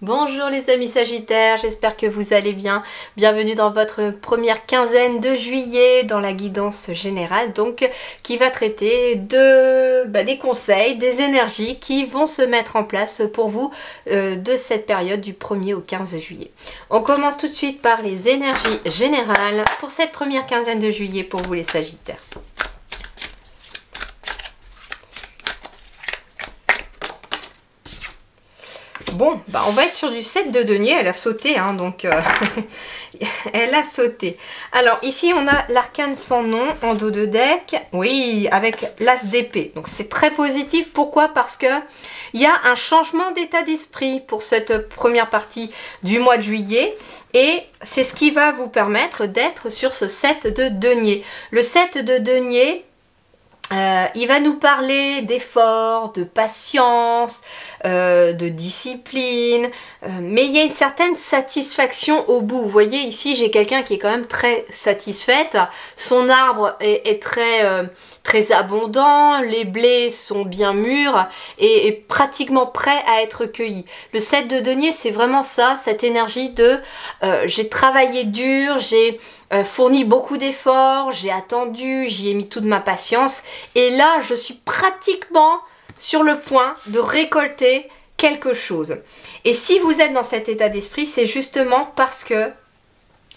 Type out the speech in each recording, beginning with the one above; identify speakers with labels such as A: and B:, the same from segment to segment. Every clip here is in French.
A: Bonjour les amis Sagittaires, j'espère que vous allez bien. Bienvenue dans votre première quinzaine de juillet dans la guidance générale, donc qui va traiter des conseils, des énergies qui vont se mettre en place pour vous de cette période du 1er au 15 juillet. On commence tout de suite par les énergies générales pour cette première quinzaine de juillet pour vous les Sagittaires. Bon, on va être sur du 7 de denier, elle a sauté, hein, donc elle a sauté. Alors ici on a l'arcane sans nom en dos de deck, oui, avec l'as d'épée. Donc c'est très positif, pourquoi? Parce que il y a un changement d'état d'esprit pour cette première partie du mois de juillet. Et c'est ce qui va vous permettre d'être sur ce 7 de denier. Le 7 de denier, il va nous parler d'effort, de patience, de discipline, mais il y a une certaine satisfaction au bout. Vous voyez ici j'ai quelqu'un qui est quand même très satisfaite, son arbre est très abondant, les blés sont bien mûrs et pratiquement prêts à être cueillis. Le 7 de denier c'est vraiment ça, cette énergie de j'ai travaillé dur, j'ai fourni beaucoup d'efforts, j'ai attendu, j'y ai mis toute ma patience et là je suis pratiquement sur le point de récolter quelque chose. Et si vous êtes dans cet état d'esprit, c'est justement parce que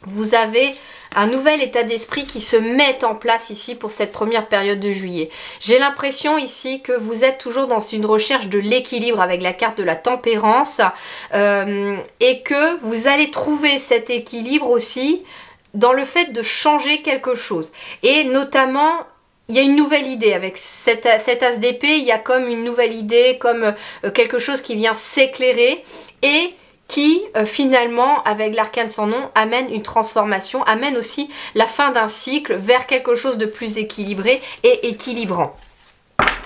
A: vous avez un nouvel état d'esprit qui se met en place ici pour cette première période de juillet. J'ai l'impression ici que vous êtes toujours dans une recherche de l'équilibre avec la carte de la tempérance et que vous allez trouver cet équilibre aussi dans le fait de changer quelque chose. Et notamment, il y a une nouvelle idée avec cet as d'épée, il y a comme une nouvelle idée, comme quelque chose qui vient s'éclairer et qui finalement, avec l'arcane sans nom, amène une transformation, amène aussi la fin d'un cycle vers quelque chose de plus équilibré et équilibrant.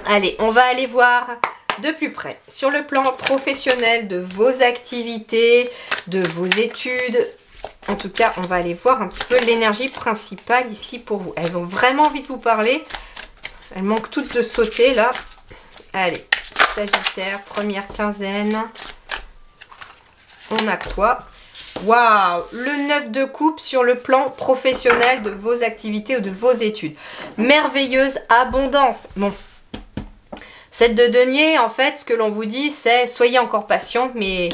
A: Allez, on va aller voir de plus près sur le plan professionnel de vos activités, de vos études. En tout cas, on va aller voir un petit peu l'énergie principale ici pour vous. Elles ont vraiment envie de vous parler. Elles manquent toutes de sauter là. Allez, Sagittaire, première quinzaine. On a quoi? Waouh! Le 9 de coupe sur le plan professionnel de vos activités ou de vos études. Merveilleuse abondance. Bon. 7 de denier, en fait, ce que l'on vous dit, c'est soyez encore patient, mais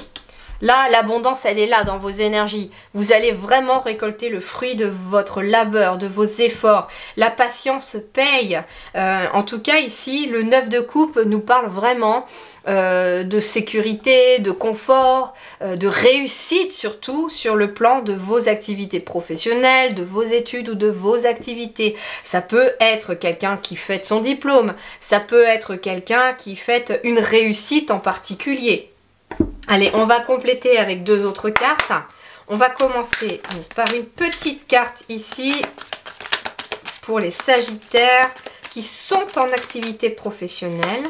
A: là, l'abondance, elle est là dans vos énergies. Vous allez vraiment récolter le fruit de votre labeur, de vos efforts. La patience paye. En tout cas, ici, le 9 de coupe nous parle vraiment de sécurité, de confort, de réussite surtout sur le plan de vos activités professionnelles, de vos études ou de vos activités. Ça peut être quelqu'un qui fête son diplôme. Ça peut être quelqu'un qui fête une réussite en particulier. Allez, on va compléter avec deux autres cartes. On va commencer par une petite carte ici pour les Sagittaires qui sont en activité professionnelle.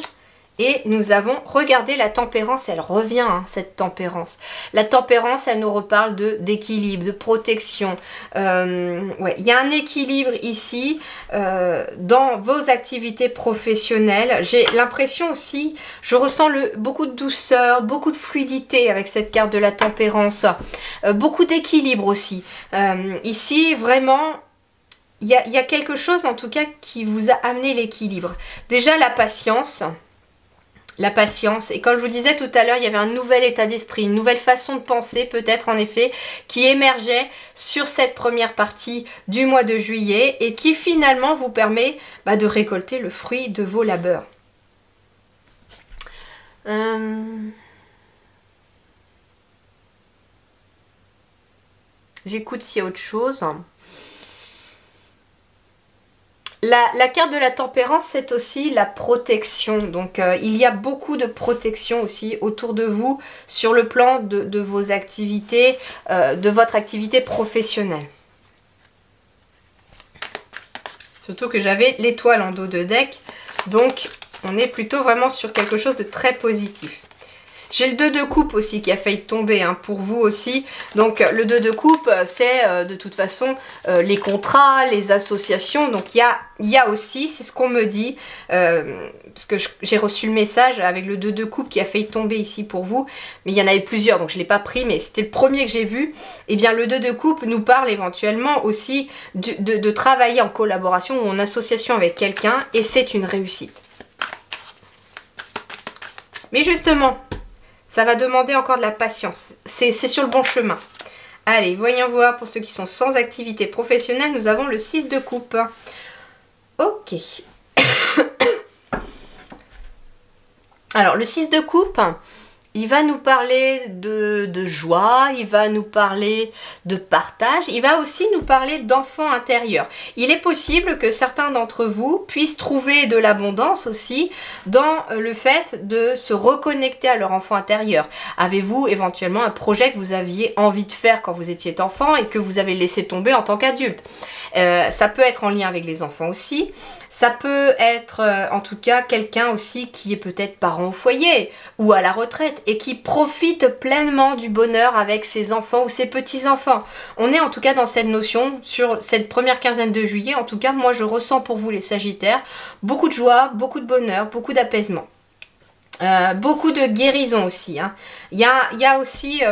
A: Et nous avons, regardez la tempérance, elle revient, hein, cette tempérance. La tempérance, elle nous reparle d'équilibre, de protection. Ouais, il y a un équilibre ici dans vos activités professionnelles. J'ai l'impression aussi, je ressens beaucoup de douceur, beaucoup de fluidité avec cette carte de la tempérance. Beaucoup d'équilibre aussi. Ici, vraiment, il y a quelque chose en tout cas qui vous a amené l'équilibre. Déjà, la patience. La patience, et comme je vous disais tout à l'heure, il y avait un nouvel état d'esprit, une nouvelle façon de penser peut-être en effet, qui émergeait sur cette première partie du mois de juillet et qui finalement vous permet de récolter le fruit de vos labeurs. J'écoute s'il y a autre chose. La carte de la tempérance, c'est aussi la protection. Donc, il y a beaucoup de protection aussi autour de vous sur le plan de vos activités, de votre activité professionnelle. Surtout que j'avais l'étoile en dos de deck. Donc, on est plutôt vraiment sur quelque chose de très positif. J'ai le 2 de coupe aussi qui a failli tomber hein, pour vous aussi. Donc le 2 de coupe, c'est de toute façon les contrats, les associations. Donc il y a aussi, c'est ce qu'on me dit, parce que j'ai reçu le message avec le 2 de coupe qui a failli tomber ici pour vous. Mais il y en avait plusieurs, donc je ne l'ai pas pris, mais c'était le premier que j'ai vu. Et bien le 2 de coupe nous parle éventuellement aussi de travailler en collaboration ou en association avec quelqu'un. Et c'est une réussite. Mais justement, ça va demander encore de la patience. C'est sur le bon chemin. Allez, voyons voir pour ceux qui sont sans activité professionnelle. Nous avons le 6 de coupe. Ok. Alors, le 6 de coupe, il va nous parler de joie, il va nous parler de partage, il va aussi nous parler d'enfant intérieur. Il est possible que certains d'entre vous puissent trouver de l'abondance aussi dans le fait de se reconnecter à leur enfant intérieur. Avez-vous éventuellement un projet que vous aviez envie de faire quand vous étiez enfant et que vous avez laissé tomber en tant qu'adulte? Ça peut être en lien avec les enfants aussi. Ça peut être en tout cas quelqu'un aussi qui est peut-être parent au foyer ou à la retraite et qui profite pleinement du bonheur avec ses enfants ou ses petits-enfants. On est en tout cas dans cette notion sur cette première quinzaine de juillet. En tout cas, moi je ressens pour vous les Sagittaires beaucoup de joie, beaucoup de bonheur, beaucoup d'apaisement. Beaucoup de guérison aussi. Hein. Il y a aussi...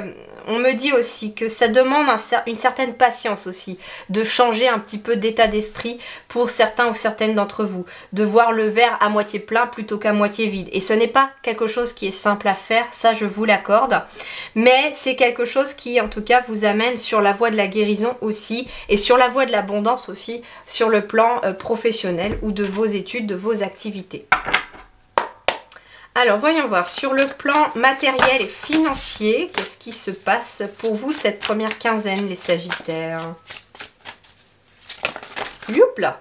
A: on me dit aussi que ça demande une certaine patience aussi, de changer un petit peu d'état d'esprit pour certains ou certaines d'entre vous, de voir le verre à moitié plein plutôt qu'à moitié vide. Et ce n'est pas quelque chose qui est simple à faire, ça je vous l'accorde, mais c'est quelque chose qui en tout cas vous amène sur la voie de la guérison aussi, et sur la voie de l'abondance aussi, sur le plan professionnel ou de vos études, de vos activités. Alors, voyons voir, sur le plan matériel et financier, qu'est-ce qui se passe pour vous cette première quinzaine, les Sagittaires? Youp là,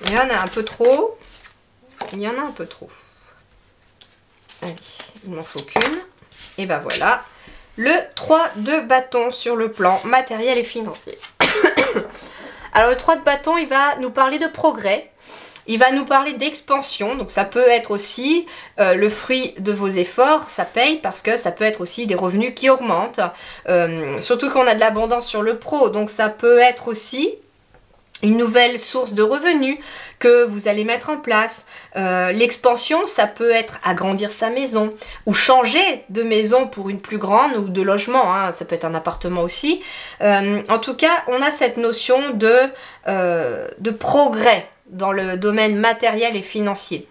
A: il y en a un peu trop. Il y en a un peu trop. Allez, il m'en faut qu'une. Et ben voilà, le 3 de bâton sur le plan matériel et financier. Alors, le 3 de bâton, il va nous parler de progrès. Il va nous parler d'expansion, donc ça peut être aussi le fruit de vos efforts, ça paye parce que ça peut être aussi des revenus qui augmentent, surtout quand on a de l'abondance sur le pro, donc ça peut être aussi une nouvelle source de revenus que vous allez mettre en place. L'expansion, ça peut être agrandir sa maison ou changer de maison pour une plus grande ou de logement, hein, ça peut être un appartement aussi. En tout cas, on a cette notion de progrès dans le domaine matériel et financier.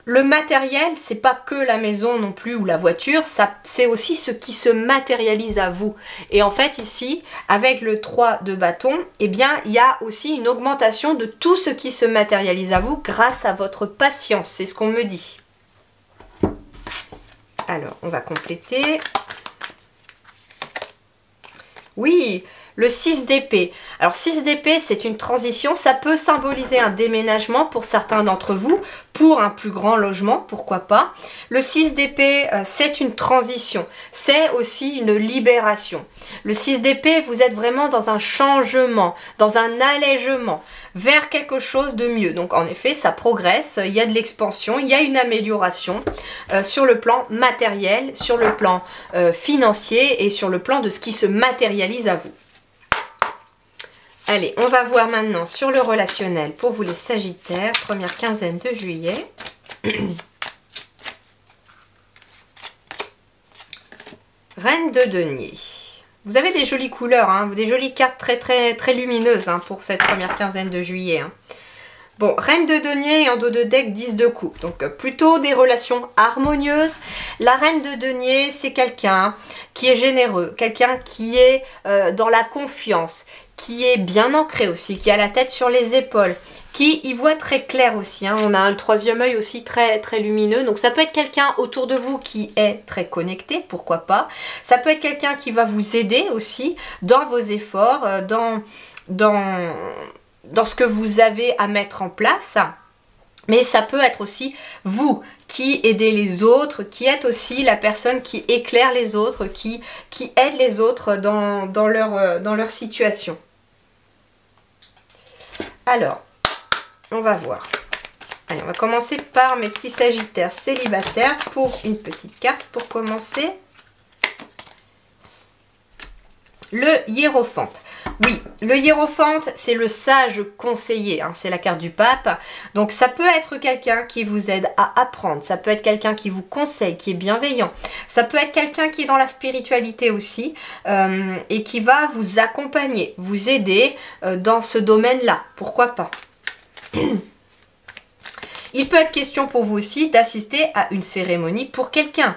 A: Le matériel, c'est pas que la maison non plus ou la voiture, c'est aussi ce qui se matérialise à vous. Et en fait ici, avec le 3 de bâton, eh bien il y a aussi une augmentation de tout ce qui se matérialise à vous grâce à votre patience, c'est ce qu'on me dit. Alors, on va compléter. Oui, le 6 d'épée. Alors 6 d'épée, c'est une transition, ça peut symboliser un déménagement pour certains d'entre vous, pour un plus grand logement, pourquoi pas. Le 6 d'épée, c'est une transition, c'est aussi une libération. Le 6 d'épée, vous êtes vraiment dans un changement, dans un allègement, vers quelque chose de mieux. Donc en effet, ça progresse, il y a de l'expansion, il y a une amélioration sur le plan matériel, sur le plan financier et sur le plan de ce qui se matérialise à vous. Allez, on va voir maintenant sur le relationnel pour vous les Sagittaires, première quinzaine de juillet. Reine de denier. Vous avez des jolies couleurs, hein, des jolies cartes très lumineuses hein, pour cette première quinzaine de juillet. Hein. Bon, Reine de denier et en dos de deck 10 de coupe. Donc plutôt des relations harmonieuses. La Reine de denier, c'est quelqu'un qui est généreux, quelqu'un qui est dans la confiance, qui est bien ancré aussi, qui a la tête sur les épaules, qui y voit très clair aussi. Hein. On a le troisième œil aussi très lumineux. Donc ça peut être quelqu'un autour de vous qui est très connecté, pourquoi pas. Ça peut être quelqu'un qui va vous aider aussi dans vos efforts, dans ce que vous avez à mettre en place. Mais ça peut être aussi vous qui aidez les autres, qui êtes aussi la personne qui éclaire les autres, qui aide les autres dans leur situation. Alors, on va voir. Allez, on va commencer par mes petits sagittaires célibataires pour une petite carte pour commencer. Le hiérophante. Oui, le hiérophante, c'est le sage conseiller, hein, c'est la carte du pape. Donc ça peut être quelqu'un qui vous aide à apprendre, ça peut être quelqu'un qui vous conseille, qui est bienveillant. Ça peut être quelqu'un qui est dans la spiritualité aussi et qui va vous accompagner, vous aider dans ce domaine-là. Pourquoi pas? Il peut être question pour vous aussi d'assister à une cérémonie pour quelqu'un.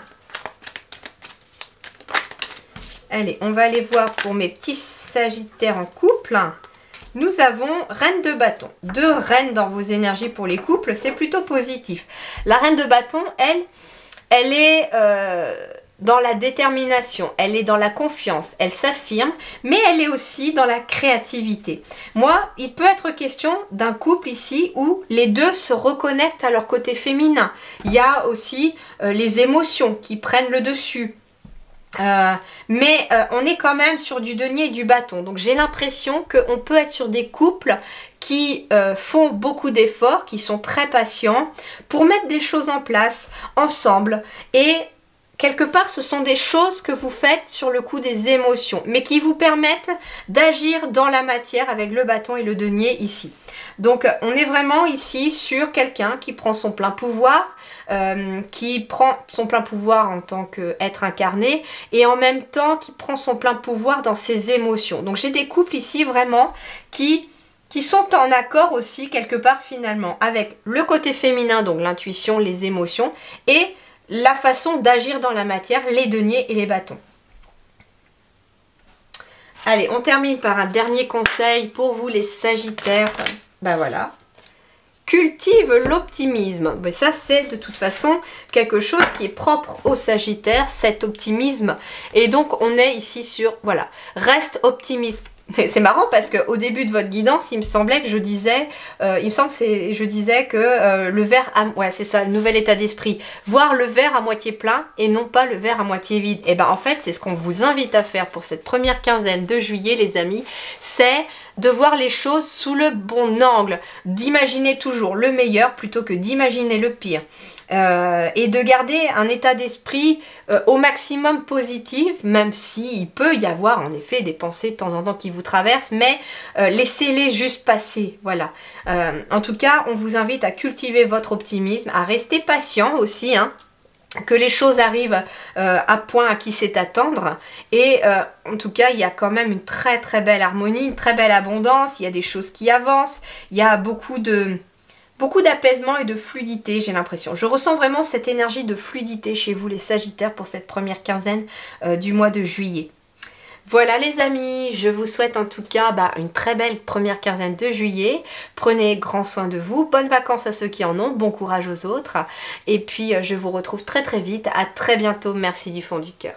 A: Allez, on va aller voir pour mes petits sagittaires en couple. Nous avons reine de bâton. 2 reines dans vos énergies pour les couples, c'est plutôt positif. La reine de bâton, elle est dans la détermination, elle est dans la confiance, elle s'affirme, mais elle est aussi dans la créativité. Moi, il peut être question d'un couple ici où les deux se reconnectent à leur côté féminin. Il y a aussi les émotions qui prennent le dessus. Mais on est quand même sur du denier et du bâton. Donc j'ai l'impression qu'on peut être sur des couples qui font beaucoup d'efforts, qui sont très patients pour mettre des choses en place ensemble. Et quelque part, ce sont des choses que vous faites sur le coup des émotions, mais qui vous permettent d'agir dans la matière avec le bâton et le denier ici. Donc on est vraiment ici sur quelqu'un qui prend son plein pouvoir, qui prend son plein pouvoir en tant qu'être incarné et en même temps qui prend son plein pouvoir dans ses émotions. Donc j'ai des couples ici vraiment qui sont en accord aussi quelque part finalement avec le côté féminin, donc l'intuition, les émotions et la façon d'agir dans la matière, les deniers et les bâtons. Allez, on termine par un dernier conseil pour vous les sagittaires. Ben voilà. Cultive l'optimisme. Mais ça, c'est de toute façon quelque chose qui est propre aux Sagittaires, cet optimisme. Et donc, on est ici sur, voilà, reste optimiste. C'est marrant parce qu'au début de votre guidance, il me semblait que je disais, je disais que le verre, ouais c'est ça, le nouvel état d'esprit, voir le verre à moitié plein et non pas le verre à moitié vide. Et ben en fait, c'est ce qu'on vous invite à faire pour cette première quinzaine de juillet, les amis, c'est de voir les choses sous le bon angle, d'imaginer toujours le meilleur plutôt que d'imaginer le pire. Et de garder un état d'esprit au maximum positif, même s'il peut y avoir en effet des pensées de temps en temps qui vous traversent, mais laissez-les juste passer, voilà. En tout cas, on vous invite à cultiver votre optimisme, à rester patient aussi, hein, que les choses arrivent à point à qui c'est attendre. Et en tout cas, il y a quand même une très très belle harmonie, une très belle abondance, il y a des choses qui avancent, il y a beaucoup d'apaisement et de fluidité, j'ai l'impression. Je ressens vraiment cette énergie de fluidité chez vous les Sagittaires pour cette première quinzaine du mois de juillet. Voilà les amis, je vous souhaite en tout cas une très belle première quinzaine de juillet. Prenez grand soin de vous, bonnes vacances à ceux qui en ont, bon courage aux autres. Et puis je vous retrouve très très vite, à très bientôt, merci du fond du cœur.